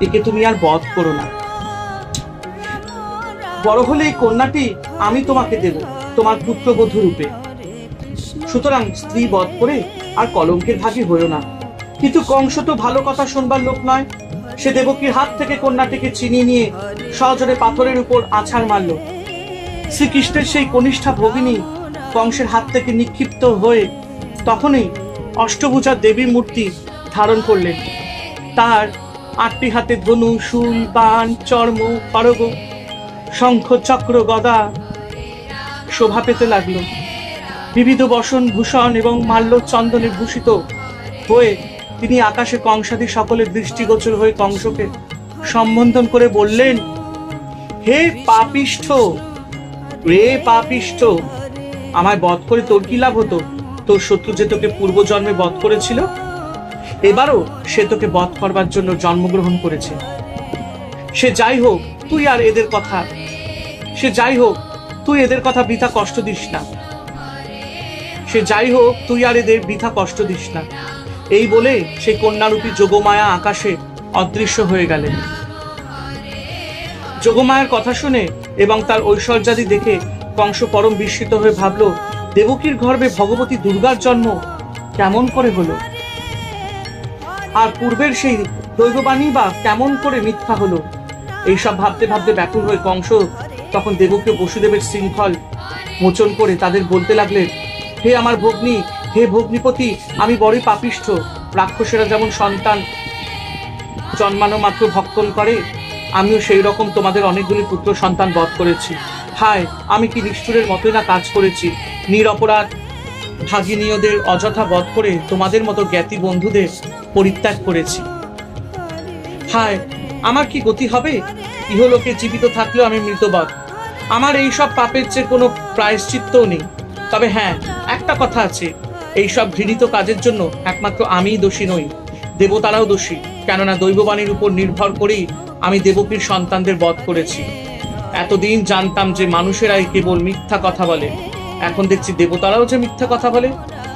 একে তুমি আর বধ করো না। বড় হলে এই কন্যাটি আমি তোমাকে দেব তোমার পুত্রবধূ রূপে, সুতরাং স্ত্রী বধ করে আর কলঙ্কের ভাগী হইও না। কিন্তু কংস তো ভালো কথা শুনবার লোক নয়। সে দেবকীর হাত থেকে কন্যাটিকে ছিনিয়ে নিয়ে সজোরে পাথরের উপর আছাড় মারল। শ্রীকৃষ্ণের সেই কনিষ্ঠা ভগিনী কংসের হাত থেকে নিক্ষিপ্ত হয়ে তখনই অষ্টভুজা দেবীর মূর্তি ধারণ করলেন। তার 8টি হাতে ধনু, শূল, বাণ, চর্ম, খড়গ, শঙ্খ, চক্র, গদা শোভা পেতে লাগলো। বিবিধ বসন, ভূষণ এবং মাল্য চন্দনে ভূষিত হয়ে তিনি আকাশে কংসাদি সকলের দৃষ্টিগোচর হয়ে কংসকে সম্বোধন করে বললেন, হে পাপিষ্ঠ, রে পাপিষ্ঠ, আমায় বধ করে তোর কি লাভ হতো? তোর শত্রু যে তোকে পূর্বজন্মে বধ করেছিল, এবারও সে তোকে বধ করবার জন্য জন্মগ্রহণ করেছে। সে যাই হোক, তুই আর এদের কথা বৃথা কষ্ট দিস না। এই বলে সে কন্যারূপী যোগমায়া আকাশে অদৃশ্য হয়ে গেলেন। যোগমায়ার কথা শুনে এবং তার ঐশ্বর্যাদি দেখে কংস পরম বিস্মিত হয়ে ভাবল, দেবকীর গর্ভে ভগবতী দুর্গার জন্ম কেমন করে হলো, আর পূর্বের সেই দৈববাণী বা কেমন করে মিথ্যা হলো। এইসব ভাবতে ভাবতে ব্যাকুল হয়ে কংস তখন দেবকী বসুদেবের শৃঙ্খল মোচন করে তাদের বলতে লাগলেন, হে আমার ভগ্নী, হে ভগ্নীপতি, আমি বড়ই পাপিষ্ঠ। রাক্ষসেরা যেমন সন্তান জন্মানো মাত্র ভক্ষণ করে, আমিও সেই রকম তোমাদের অনেকগুলি পুত্র সন্তান বধ করেছি। হায়, আমি কি নিষ্ঠুরের মতোই না কাজ করেছি। নিরপরাধ ভাগিনীয়দের অযথা বধ করে তোমাদের মতো জ্ঞাতি বন্ধুদের পরিত্যাগ করেছি। হায়, আমার কি গতি হবে? ইহলোকে জীবিত থাকলেও আমি মৃতবৎ। আমার এই সব পাপের চেয়ে কোনো প্রায়শ্চিত্তও নেই। তবে হ্যাঁ, একটা কথা আছে, এই সব ঘৃণিত কাজের জন্য একমাত্র আমিই দোষী নই, দেবতারাও দোষী। কেননা দৈববাণীর উপর নির্ভর করেই আমি দেবকীর সন্তানদের বধ করেছি। এতদিন জানতাম যে মানুষেরাই কেবল মিথ্যা কথা বলে, এখন দেখছি দেবতারাও যে মিথ্যা কথা বলে।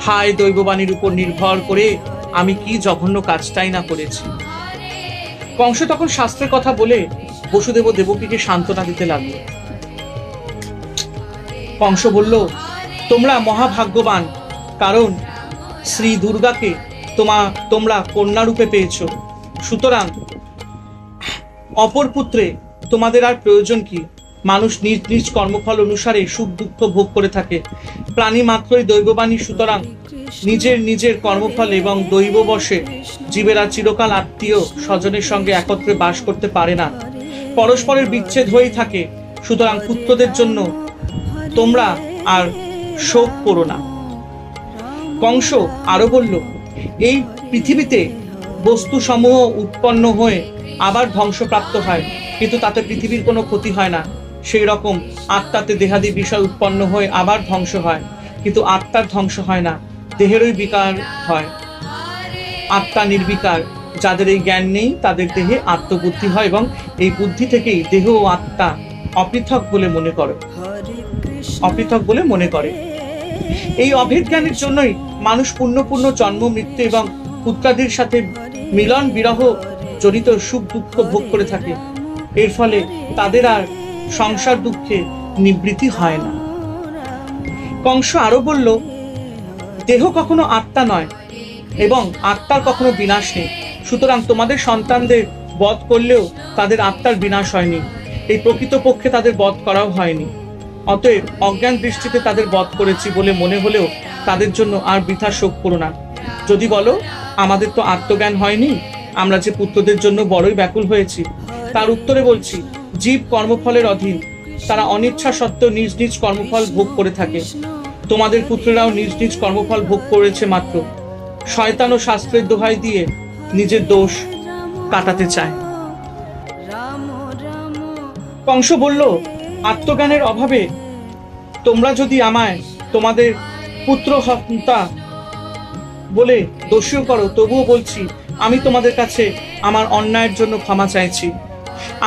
হায়, দৈববাণীর উপর নির্ভর করে আমি কি জঘন্য কাজটাই না করেছি। কংস তখন শাস্ত্রের কথা বলে বসুদেব ও দেবকীকে সান্ত্বনা দিতে লাগলো। কংস বলল, তোমরা মহাভাগ্যবান, কারণ শ্রী দুর্গাকে তোমরা কন্যা রূপে পেয়েছ। সুতরাং অপর পুত্রে তোমাদের আর প্রয়োজন কি? মানুষ নিজ নিজ কর্মফল অনুসারে সুখ দুঃখ ভোগ করে থাকে। প্রাণী মাত্রই দৈববাণী, সুতরাং নিজের নিজের কর্মফল এবং দৈববশে জীবেরা চিরকাল আত্মীয় স্বজনের সঙ্গে একত্রে বাস করতে পারে না, পরস্পরের বিচ্ছেদ হয়েই থাকে। সুতরাং পুত্রদের জন্য তোমরা আর শোক করো না। কংস আরো বলল, এই পৃথিবীতে বস্তু সমূহ উৎপন্ন হয়ে আবার ধ্বংসপ্রাপ্ত হয়, কিন্তু তাতে পৃথিবীর কোনো ক্ষতি হয় না। সেই রকম আত্মাতে দেহাদি বিষয় উৎপন্ন হয়ে আবার ধ্বংস হয়, কিন্তু আত্মার ধ্বংস হয় না, দেহেরই বিকার হয়। আত্মা নির্বিকার। যাদের এই জ্ঞান নেই তাদের দেহে আত্মবুদ্ধি হয় এবং এই বুদ্ধি থেকেই দেহ ও আত্মা অপৃথক বলে মনে করে। এই অভেদ জ্ঞানের জন্যই মানুষ পুণ্য জন্ম মৃত্যু এবং পুত্রাদির সাথে মিলন বিরহ জড়িত সুখ দুঃখ ভোগ করে থাকে। এর ফলে তাদের আর সংসার দুঃখে নিবৃত্তি হয় না। কংস আরো বলল, দেহ কখনো আত্মা নয় এবং আত্মার কখনো বিনাশ নেই। সুতরাং তোমাদের সন্তানদের বধ করলেও তাদের আত্মার বিনাশ হয়নি, এই প্রকৃতপক্ষে তাদের বধ করাও হয়নি। অতএব অজ্ঞান দৃষ্টিতে তাদের বধ করেছি বলে মনে হলেও তাদের জন্য আর বৃথা শোক করো না। যদি বলো আমাদের তো আত্মজ্ঞান হয়নি, আমরা যে পুত্রদের জন্য বড়ই ব্যাকুল হয়েছি, তার উত্তরে বলছি, জীব কর্মফলের অধীন, তারা অনিচ্ছা সত্ত্বেও নিজ নিজ কর্মফল ভোগ করে থাকে। তোমাদের পুত্ররাও নিজ নিজ কর্মফল ভোগ করেছে মাত্র। শয়তান ও শাস্ত্রের দোহাই দিয়ে নিজের দোষ কাটাতে চায়। কংস বলল, আত্মজ্ঞানের অভাবে তোমরা যদি আমায় তোমাদের পুত্র হত্যা বলে দোষীও করো, তবুও বলছি আমি তোমাদের কাছে আমার অন্যায়ের জন্য ক্ষমা চাইছি।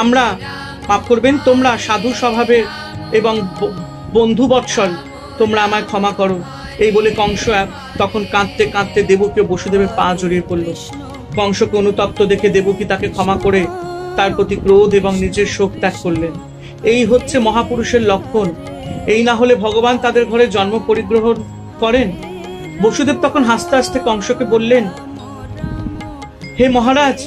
আমরা মাফ করবেন, তোমরা সাধু স্বভাবের এবং বন্ধু বৎসল, তোমরা আমায় ক্ষমা করো। এই বলে কংস তখন কাঁদতে কাঁদতে দেবকী ও বসুদেবের পা জড়িয়ে পড়ল। কংসকে অনুতপ্ত দেখে দেবকী তাকে ক্ষমা করে তার প্রতি ক্রোধ এবং নিজের শোক ত্যাগ করলেন। এই হচ্ছে মহাপুরুষের লক্ষণ। এই না হলে ভগবান তাদের ঘরে জন্ম পরিগ্রহণ করেন। বসুদেব তখন হাসতে হাসতে কংসকে বললেন, হে মহারাজ,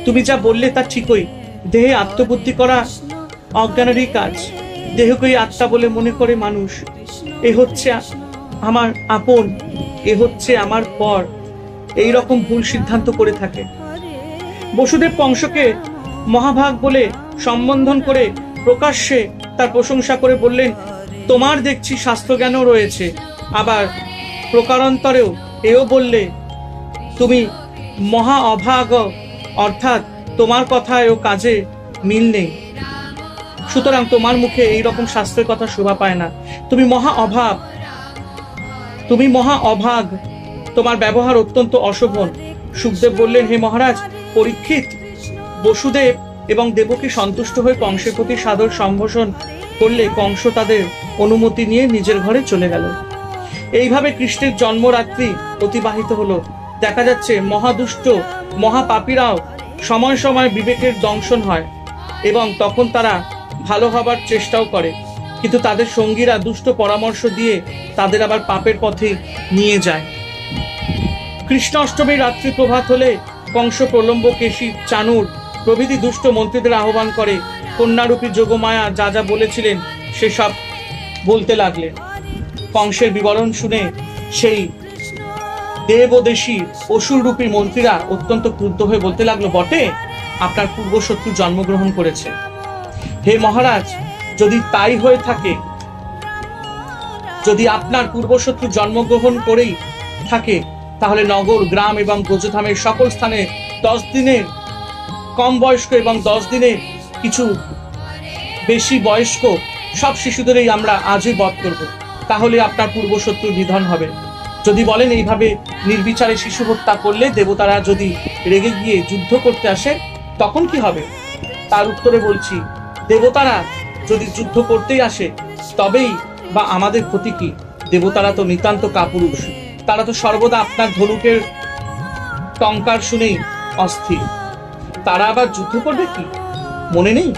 তুমি যা বললে তা ঠিকই। দেহে আত্মবুদ্ধি করা অজ্ঞানেরই কাজ। দেহকেই আত্মা বলে মনে করে মানুষ। এ হচ্ছে আমার আপন, এ হচ্ছে আমার পর, এই রকম ভুল সিদ্ধান্ত করে থাকে। বসুদেব কংসকে মহাভাগ বলে সম্বোধন করে প্রকাশ্যে তার প্রশংসা করে বললেন, তোমার দেখছি শাস্ত্রজ্ঞানও রয়েছে, আবার প্রকারান্তরেও এও বললে তুমি মহা অভাগ, অর্থাৎ তোমার কথায় ও কাজে মিল নেই। সুতরাং তোমার মুখে এই রকম শাস্ত্রের কথা শোভা পায় না। তুমি মহা অভাগ, তোমার ব্যবহার অত্যন্ত অশোভন। সুখদেব বললেন, হে মহারাজ পরীক্ষিত, বসুদেব এবং দেবকী সন্তুষ্ট হয়ে কংসের প্রতি সাদর সম্ভাষণ করলে কংস তাদের অনুমতি নিয়ে নিজের ঘরে চলে গেল। এইভাবে কৃষ্ণের জন্মরাত্রি অতিবাহিত হলো। দেখা যাচ্ছে মহাদুষ্ট মহাপাপীরাও সময় সময় বিবেকের দংশন হয় এবং তখন তারা ভালো হবার চেষ্টাও করে, কিন্তু তাদের সঙ্গীরা দুষ্ট পরামর্শ দিয়ে তাদের আবার পাপের পথে নিয়ে যায়। কৃষ্ণ অষ্টমীর রাত্রি প্রভাত হলে কংস প্রলম্ব, কেশী, চানুর প্রভৃতি দুষ্ট মন্ত্রীদের আহ্বান করে কন্যারূপী যোগমায়া যা যা বলেছিলেন সেসব বলতে লাগলেন। কংসের বিবরণ শুনে সেই দেবদেশী অসুররূপী মন্ত্রীরা অত্যন্ত ক্রুদ্ধ হয়ে বলতে লাগলো, বটে আপনার পূর্বশত্রু জন্মগ্রহণ করেছে। হে মহারাজ, যদি তাই হয়ে থাকে, যদি আপনার পূর্বশত্রু জন্মগ্রহণ করেই থাকে, তাহলে নগর, গ্রাম এবং ব্রজধামের সকল স্থানে 10 দিনের কম বয়স্ক এবং 10 দিনের কিছু বেশি বয়স্ক সব শিশুদেরই আমরা আজই বধ করব। তাহলে আপনার পূর্বশত্রুর নিধন হবে। যদি বলেন এইভাবে নির্বিচারে শিশু হত্যা করলে দেবতারা যদি রেগে গিয়ে যুদ্ধ করতে আসে তখন কি হবে? তার উত্তরে বলছি, দেবতারা যদি যুদ্ধ করতেই আসে তবেই বা আমাদের ক্ষতি কি? দেবতারা তো নিতান্ত কাপুরুষ, তারা তো সর্বদা আপনার ধনুকের টঙ্কার শুনেই অস্থির। তারা আবার যুদ্ধ করবে কি? মনে নেই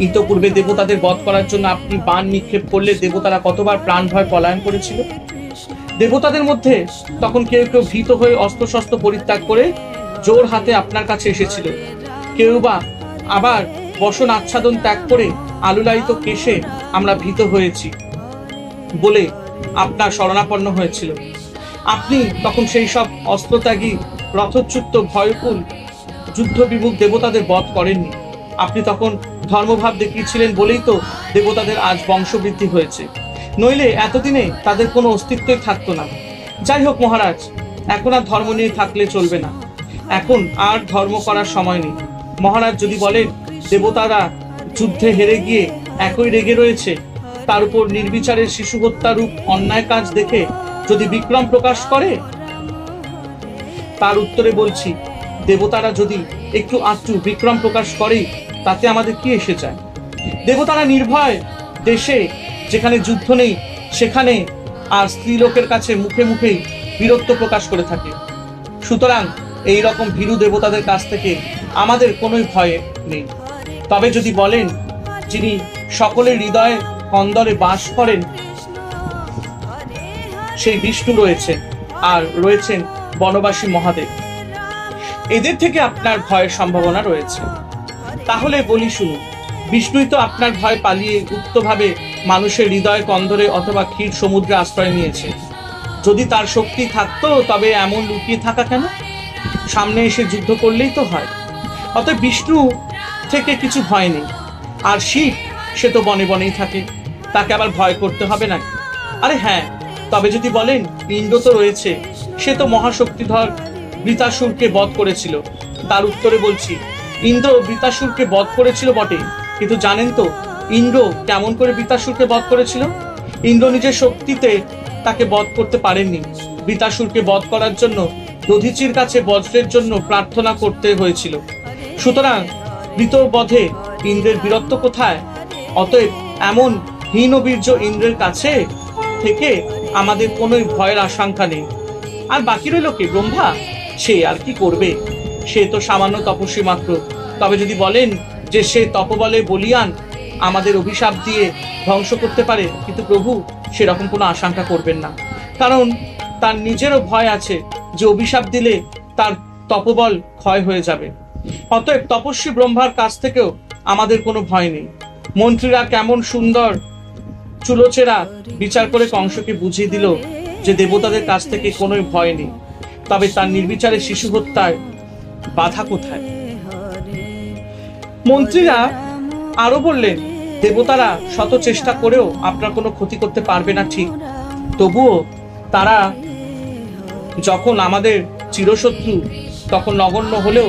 ইতপূর্বে দেবতাদের বধ করার জন্য আপনি বাণ নিক্ষেপ করলে দেবতারা কতবার প্রাণ ভয় পলায়ন করেছিল। দেবতাদের মধ্যে তখন কেউ কেউ ভীত হয়ে অস্ত্রশস্ত্র পরিত্যাগ করে জোর হাতে আপনার কাছে এসেছিল, কেউ বা আবার বসন আচ্ছাদন ত্যাগ করে আলুলায়িত কেশে আমরা ভীত হয়েছি বলে আপনার শরণাপন্ন হয়েছিল। আপনি তখন সেই সব অস্ত্রত্যাগী রথচ্যুত ভয়কুল যুদ্ধ বিমুখ দেবতাদের বধ করেননি। আপনি তখন ধর্মভাব দেখিয়েছিলেন বলেই তো দেবতাদের আজ বংশবৃদ্ধি হয়েছে, নইলে এতদিনে তাদের কোনো অস্তিত্বই থাকতো না। যাই হোক মহারাজ, এখন আর ধর্ম নিয়ে থাকলে চলবে না, এখন আর ধর্ম করার সময় নেই। মহারাজ যদি বলেন দেবতারা যুদ্ধে হেরে গিয়ে একই রেগে রয়েছে, তার উপর নির্বিচারের শিশু হত্যা রূপ অন্যায় কাজ দেখে যদি বিক্রম প্রকাশ করে, তার উত্তরে বলছি দেবতারা যদি একটু আধটু বিক্রম প্রকাশ করে তাতে আমাদের কি এসে যায়? দেবতারা নির্ভয় দেশে যেখানে যুদ্ধ নেই সেখানে আর স্ত্রীলোকের কাছে মুখে মুখেই বীরত্ব প্রকাশ করে থাকে। সুতরাং এই রকম ভীরু দেবতাদের কাছ থেকে আমাদের কোনো ভয় নেই। তবে যদি বলেন যিনি সকলের হৃদয়ে কন্দরে বাস করেন সেই বিষ্ণু রয়েছেন, আর রয়েছেন বনবাসী মহাদেব, এদের থেকে আপনার ভয়ের সম্ভাবনা রয়েছে। তাহলে বলি শুনুন, বিষ্ণুই তো আপনার ভয় পালিয়ে গুপ্তভাবে মানুষের হৃদয় কন্দরে অথবা ক্ষীর সমুদ্রে আশ্রয় নিয়েছে। যদি তার শক্তি থাকতো তবে এমন লুকিয়ে থাকা কেন? সামনে এসে যুদ্ধ করলেই তো হয়। অতএব বিষ্ণু থেকে কিছু ভয় নেই। আর শিব, সে তো বনে বনেই থাকে, তাকে আবার ভয় করতে হবে নাকি? আরে হ্যাঁ, তবে যদি বলেন ইন্দ্র তো রয়েছে, সে তো মহাশক্তিধর বৃতাসুরকে বধ করেছিল। তার উত্তরে বলছি ইন্দ্র বৃতাসুরকে বধ করেছিল বটে, কিন্তু জানেন তো ইন্দ্র কেমন করে বৃতাসুরকে বধ করেছিল? ইন্দ্র নিজের শক্তিতে তাকে বধ করতে পারেননি। বৃতাসুরকে বধ করার জন্য দধিচির কাছে বজ্রের জন্য প্রার্থনা করতে হয়েছিল। সুতরাং বৃতবধে ইন্দ্রের বীরত্ব কোথায়? অতএব এমন হীনবীর্য ইন্দ্রের কাছে থেকে আমাদের কোনো ভয়ের আশঙ্কা নেই। আর বাকি রইল কে? ব্রহ্মা, সে আর কি করবে? সে তো সামান্য তপস্বী মাত্র। তবে যদি বলেন যে সে তপবলে বলিয়ান আমাদের অভিশাপ দিয়ে ধ্বংস করতে পারে, কিন্তু প্রভু সেরকম কোনো আশঙ্কা করবেন না, কারণ তার নিজেরও ভয় আছে যে অভিশাপ দিলে তার তপবল ক্ষয় হয়ে যাবে। অতএব তপস্বী ব্রহ্মার কাছ থেকেও আমাদের কোনো ভয় নেই। মন্ত্রীরা কেমন সুন্দর চুলোচেরা বিচার করে কংসকে বুঝিয়ে দিল যে দেবতাদের কাছ থেকে কোনো ভয় নেই। তবে তার নির্বিচারে শিশু হত্যায় বাধা কোথায়? মন্ত্রীরা আরো বললেন দেবতারা শত চেষ্টা করেও আপনার কোনো ক্ষতি করতে পারবে না, ঠিক, তবুও তারা যখন আমাদের চিরশত্রু তখন নগণ্য হলেও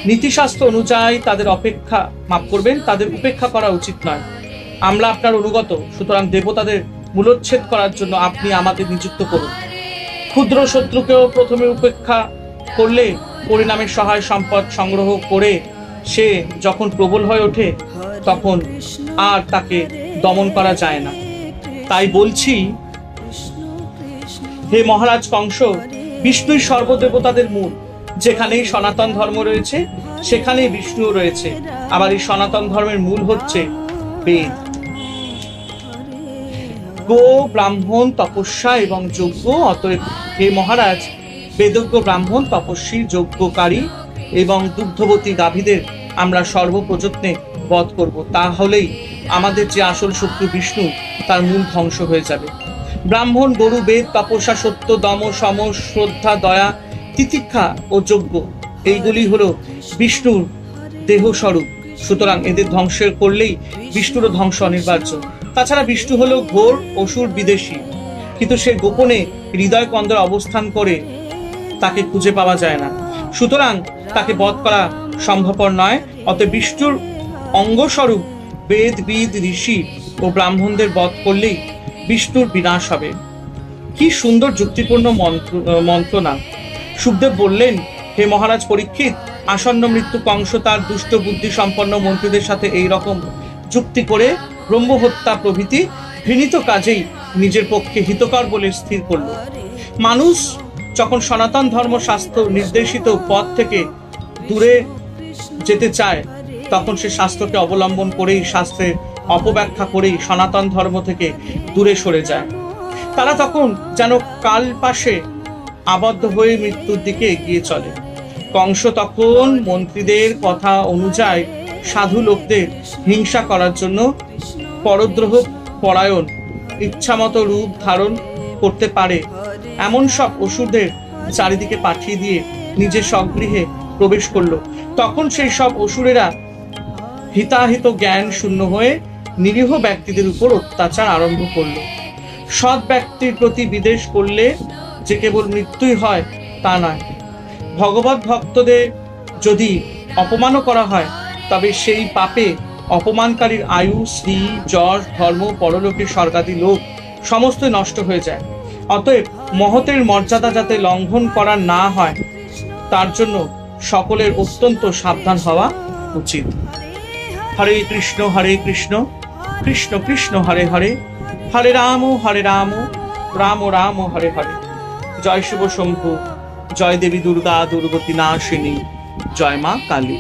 নীতিশাস্ত্র অনুযায়ী তাদের তাদের উপেক্ষা করা উচিত নয়। আমরা আপনার অনুগত, সুতরাং দেবতাদের মূলোচ্ছেদ করার জন্য আপনি আমাদের নিযুক্ত করুন। ক্ষুদ্র শত্রুকেও প্রথমে উপেক্ষা করলে পরিণামে সহায় সম্পদ সংগ্রহ করে সে যখন প্রবল হয়ে ওঠে তখন আর তাকে দমন করা যায় না। তাই বলছি হে মহারাজ কংস, বিষ্ণুই সর্বদেবতাদের মূল। যেখানেই সনাতন ধর্ম রয়েছে সেখানেই বিষ্ণুও রয়েছে। আবার এই সনাতন ধর্মের মূল হচ্ছে বেদ। গো, ব্রাহ্মণ, তপস্যা এবং যজ্ঞ। অতএব হে মহারাজ, বেদজ্ঞ ব্রাহ্মণ, তপস্বী, যজ্ঞকারী এবং দুগ্ধবতী গাভীদের আমরা সর্বপ্রযত্নে বধ করব। তাহলেই আমাদের যে আসল শত্রু বিষ্ণু তার মূল ধ্বংস হয়ে যাবে। ব্রাহ্মণ, গরু, বেদ, তপস্যা, সত্য, দম, সম, শ্রদ্ধা, দয়া, তিতিক্ষা ও যজ্ঞ, এইগুলি হলো বিষ্ণুর দেহস্বরূপ। সুতরাং এদের ধ্বংস করলেই বিষ্ণুরও ধ্বংস অনিবার্য। তাছাড়া বিষ্ণু হলো ঘোর অসুর বিদেশী, কিন্তু সে গোপনে হৃদয় কন্দরে অবস্থান করে, তাকে খুঁজে পাওয়া যায় না। সুতরাং তাকে বধ করা সম্ভবপর নয়। অতএব বিষ্ণুর অঙ্গস্বরূপ বেদ, বিদ, ঋষি ও ব্রাহ্মণদের বধ করলেই বিষ্ণুর বিনাশ হবে। কি সুন্দর যুক্তিপূর্ণ মন্ত্রণা। সুখদেব বললেন, হে মহারাজ পরীক্ষিত, আসন্ন মৃত্যু কংস তার দুষ্ট বুদ্ধি সম্পন্ন মন্ত্রীদের সাথে এই রকম যুক্তি করে ব্রহ্মহত্যা প্রভৃতি ঘৃণিত কাজেই নিজের পক্ষে হিতকর বলে স্থির করল। মানুষ যখন সনাতন ধর্মশাস্ত্র নির্দেশিত পথ থেকে দূরে যেতে চায় তখন সে শাস্ত্রকে অবলম্বন করেই, শাস্ত্রের অপব্যাখ্যা করেই সনাতন ধর্ম থেকে দূরে সরে যায়। তারা তখন যেন কাল পাশে আবদ্ধ হয়ে মৃত্যুর দিকে এগিয়ে চলে। কংস তখন মন্ত্রীদের কথা অনুযায়ী সাধু লোকদের হিংসা করার জন্য পরদ্রোহ পরায়ণ ইচ্ছামতো রূপ ধারণ করতে পারে এমন সব অসুরদের চারিদিকে পাঠিয়ে দিয়ে নিজের স্বগৃহে প্রবেশ করলো। তখন সেই সব অসুরেরা হিতাহিত জ্ঞান শূন্য হয়ে নিরীহ ব্যক্তিদের উপর অত্যাচার আরম্ভ করলো। সৎ ব্যক্তির প্রতি বিদ্বেষ করলে যে কেবল মৃত্যুই হয় তা নয়, ভগবত ভক্তদের যদি অপমানও করা হয় তবে সেই পাপে অপমানকারীর আয়ু, শ্রী, যশ, ধর্ম, পরলোকের স্বর্গাদি লোক সমস্ত নষ্ট হয়ে যায়। অতএব মহতের মর্যাদা যাতে লঙ্ঘন করা না হয় তার জন্য সকলের অত্যন্ত সাবধান হওয়া উচিত। হরে কৃষ্ণ কৃষ্ণ কৃষ্ণ হরে হরে, হরে রাম রাম রাম হরে হরে। জয় শিব শম্ভু, জয় দেবী দুর্গা দুর্গতি নাশিনী, জয় মা কালী।